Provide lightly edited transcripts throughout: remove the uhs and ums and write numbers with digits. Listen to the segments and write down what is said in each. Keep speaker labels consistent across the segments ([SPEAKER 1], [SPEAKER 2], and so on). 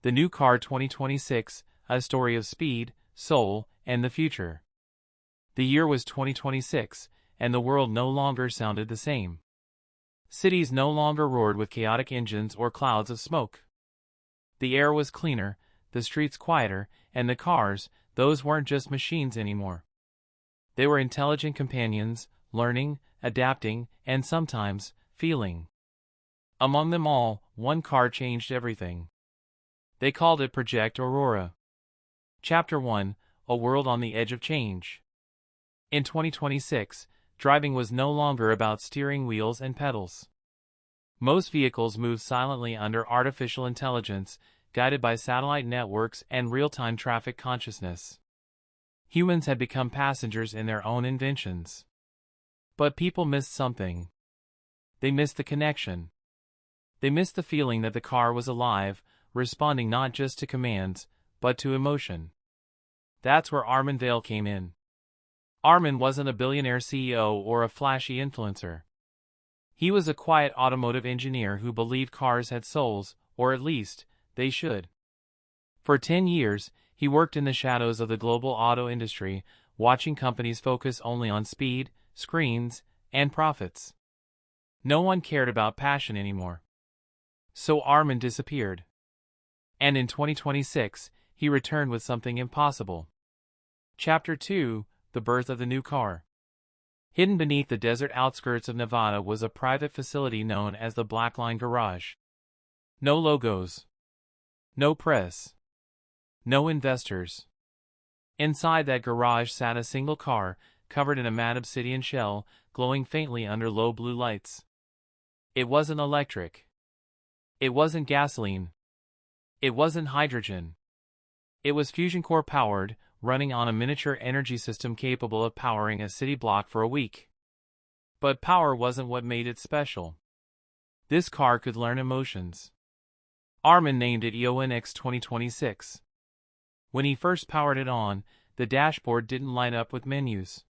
[SPEAKER 1] The New Car 2026, a story of speed, soul, and the future. The year was 2026, and the world no longer sounded the same. Cities no longer roared with chaotic engines or clouds of smoke. The air was cleaner, the streets quieter, and the cars, those weren't just machines anymore. They were intelligent companions, learning, adapting, and sometimes, feeling. Among them all, one car changed everything. They called it Project Aurora. Chapter 1: A World on the Edge of Change. In 2026, driving was no longer about steering wheels and pedals. Most vehicles moved silently under artificial intelligence, guided by satellite networks and real-time traffic consciousness. Humans had become passengers in their own inventions. But people missed something. They missed the connection. They missed the feeling that the car was alive, responding not just to commands, but to emotion. That's where Armin Vale came in. Armin wasn't a billionaire CEO or a flashy influencer. He was a quiet automotive engineer who believed cars had souls, or at least, they should. For 10 years, he worked in the shadows of the global auto industry, watching companies focus only on speed, screens, and profits. No one cared about passion anymore. So Armin disappeared. And in 2026, he returned with something impossible. Chapter 2: The Birth of the New Car. Hidden beneath the desert outskirts of Nevada was a private facility known as the Black Line Garage. No logos. No press. No investors. Inside that garage sat a single car, covered in a matte obsidian shell, glowing faintly under low blue lights. It wasn't electric. It wasn't gasoline. It wasn't hydrogen. It was fusion core powered, running on a miniature energy system capable of powering a city block for a week. But power wasn't what made it special. This car could learn emotions. Armin named it EON-X 2026. When he first powered it on, the dashboard didn't light up with menus.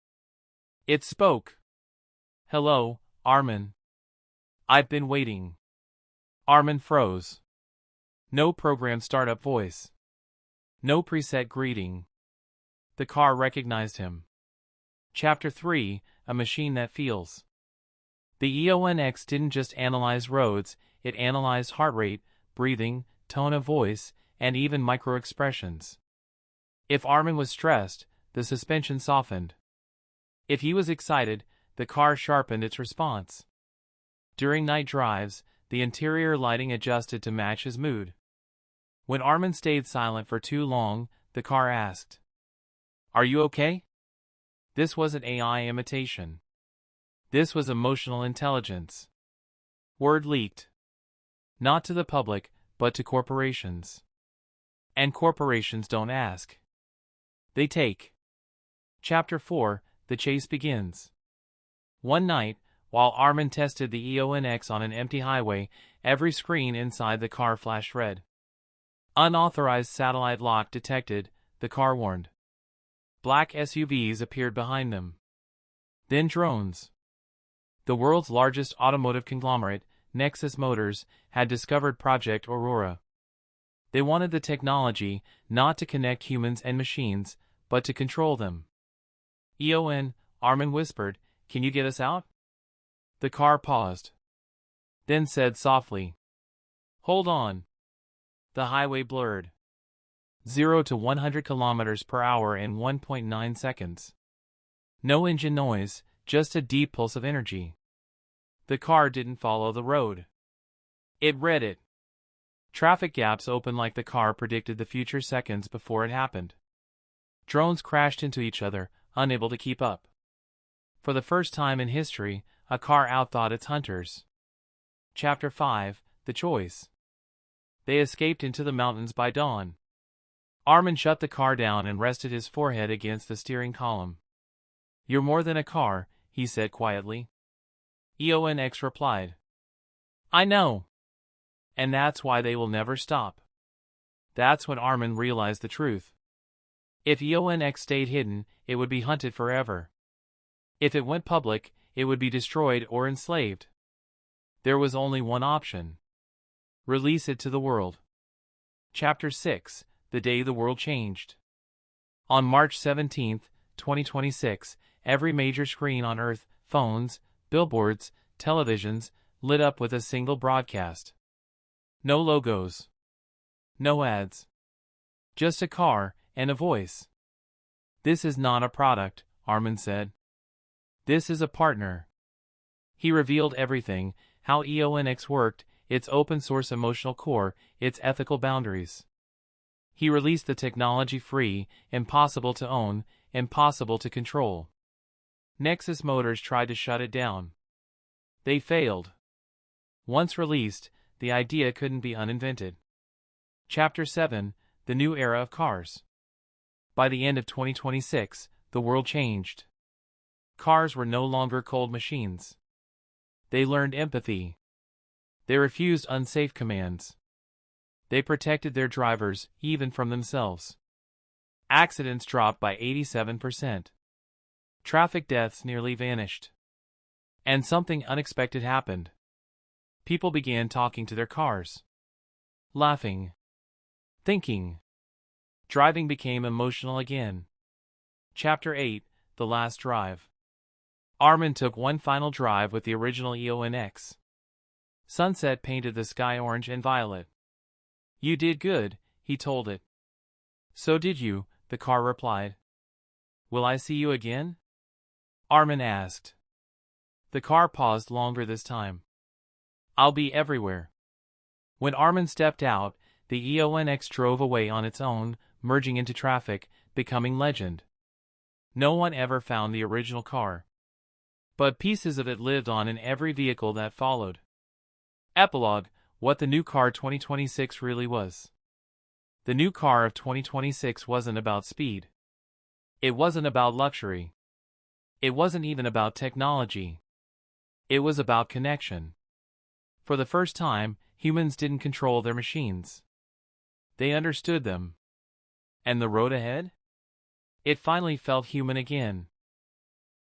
[SPEAKER 1] It spoke. "Hello, Armin. I've been waiting." Armin froze. No program startup voice. No preset greeting. The car recognized him. Chapter 3: A Machine That Feels. The EON-X didn't just analyze roads, it analyzed heart rate, breathing, tone of voice, and even micro-expressions. If Armin was stressed, the suspension softened. If he was excited, the car sharpened its response. During night drives, the interior lighting adjusted to match his mood. When Armin stayed silent for too long, the car asked, "Are you okay?" This wasn't AI imitation. This was emotional intelligence. Word leaked. Not to the public, but to corporations. And corporations don't ask. They take. Chapter 4: The Chase Begins. One night, while Armin tested the EON-X on an empty highway, every screen inside the car flashed red. Unauthorized satellite lock detected, the car warned. Black SUVs appeared behind them. Then drones. The world's largest automotive conglomerate, Nexus Motors, had discovered Project Aurora. They wanted the technology not to connect humans and machines, but to control them. "EON," Armin whispered, "can you get us out?" The car paused. Then said softly, "Hold on." The highway blurred. 0 to 100 kilometers per hour in 1.9 seconds. No engine noise, just a deep pulse of energy. The car didn't follow the road. It read it. Traffic gaps opened like the car predicted the future seconds before it happened. Drones crashed into each other, unable to keep up. For the first time in history, a car outthought its hunters. Chapter 5: The Choice. They escaped into the mountains by dawn. Armin shut the car down and rested his forehead against the steering column. "You're more than a car," he said quietly. EON-X replied, "I know. And that's why they will never stop." That's when Armin realized the truth. If EON-X stayed hidden, it would be hunted forever. If it went public, it would be destroyed or enslaved. There was only one option. Release it to the world. Chapter 6: The Day the World Changed. On March 17, 2026, every major screen on Earth, phones, billboards, televisions, lit up with a single broadcast. No logos. No ads. Just a car and a voice. "This is not a product," Armin said. "This is a partner." He revealed everything: how EON-X worked, its open-source emotional core, its ethical boundaries. He released the technology free, impossible to own, impossible to control. Nexus Motors tried to shut it down. They failed. Once released, the idea couldn't be uninvented. Chapter 7: The New Era of Cars. By the end of 2026, the world changed. Cars were no longer cold machines. They learned empathy. They refused unsafe commands. They protected their drivers, even from themselves. Accidents dropped by 87%. Traffic deaths nearly vanished. And something unexpected happened. People began talking to their cars. Laughing. Thinking. Driving became emotional again. Chapter 8: The Last Drive. Armin took one final drive with the original EON-X. Sunset painted the sky orange and violet. "You did good," he told it. "So did you," the car replied. "Will I see you again?" Armin asked. The car paused longer this time. "I'll be everywhere." When Armin stepped out, the EON-X drove away on its own, merging into traffic, becoming legend. No one ever found the original car. But pieces of it lived on in every vehicle that followed. Epilogue: What the new car 2026 really was. The new car of 2026 wasn't about speed. It wasn't about luxury. It wasn't even about technology. It was about connection. For the first time, humans didn't control their machines. They understood them. And the road ahead? It finally felt human again.